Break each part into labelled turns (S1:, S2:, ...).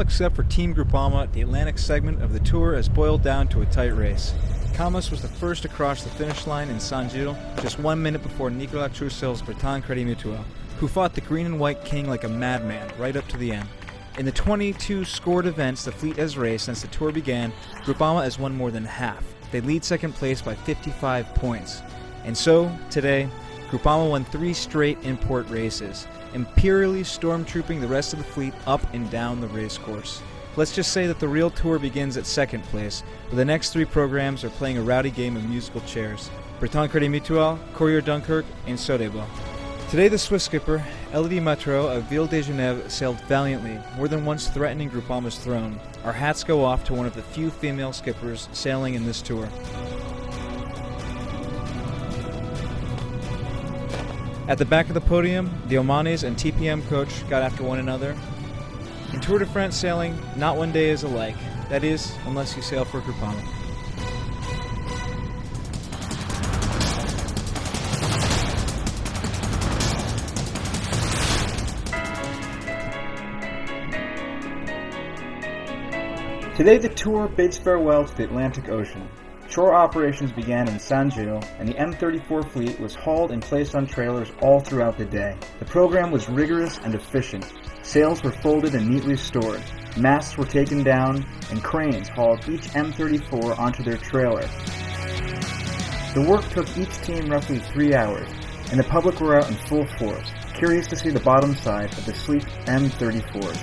S1: except for Team Groupama, the Atlantic segment of the Tour has boiled down to a tight race. Camus was the first to cross the finish line in Saint-Gilles, just 1 minute before Nicolas Troussel's Breton Crédit Mutuel, who fought the green and white king like a madman right up to the end. In the 22 scored events the fleet has raced since the Tour began, Groupama has won more than half. They lead second place by 55 points. And so, today, Groupama won 3 straight import races, imperially stormtrooping the rest of the fleet up and down the racecourse. Let's just say that the real tour begins at second place, where the next 3 programs are playing a rowdy game of musical chairs. Breton Crédit Mutuel, Courrier Dunkirk, and Sodebo. Today the Swiss skipper, Elodie Matreau of Ville de Genève, sailed valiantly, more than once threatening Groupama's throne. Our hats go off to one of the few female skippers sailing in this tour. At the back of the podium, the Omanes and TPM coach got after one another. In Tour de France sailing, not one day is alike. That is, unless you sail for Groupama. Today the Tour bids farewell to the Atlantic Ocean. Shore operations began in Saint-Gilles, and the M34 fleet was hauled and placed on trailers all throughout the day. The program was rigorous and efficient. Sails were folded and neatly stored. Masts were taken down, and cranes hauled each M34 onto their trailer. The work took each team roughly 3 hours, and the public were out in full force, curious to see the bottom side of the sleek M34s.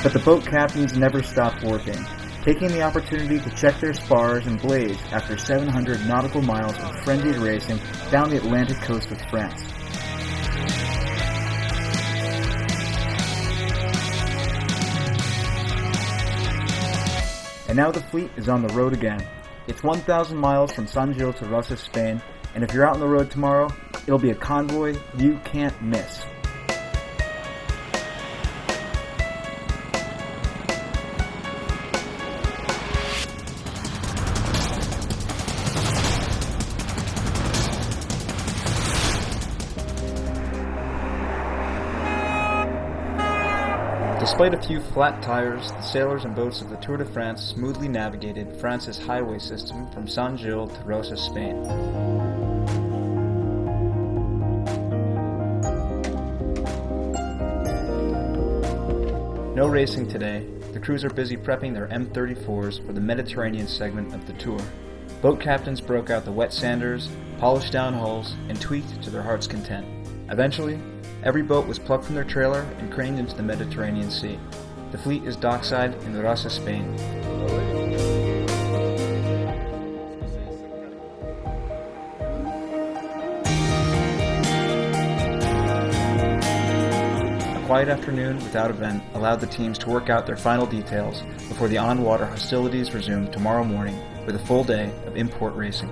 S1: But the boat captains never stopped working, taking the opportunity to check their spars and blades after 700 nautical miles of frenzied racing down the Atlantic coast of France. And now the fleet is on the road again. It's 1,000 miles from Saint-Gilles to Rosses, Spain, and if you're out on the road tomorrow, it'll be a convoy you can't miss. Despite a few flat tires, the sailors and boats of the Tour de France smoothly navigated France's highway system from Saint-Gilles to Rosses, Spain. No racing today. The crews are busy prepping their M34s for the Mediterranean segment of the Tour. Boat captains broke out the wet sanders, polished down hulls, and tweaked to their heart's content. Eventually, every boat was plucked from their trailer and craned into the Mediterranean Sea. The fleet is dockside in Rosses, Spain. A quiet afternoon without event allowed the teams to work out their final details before the on-water hostilities resumed tomorrow morning with a full day of import racing.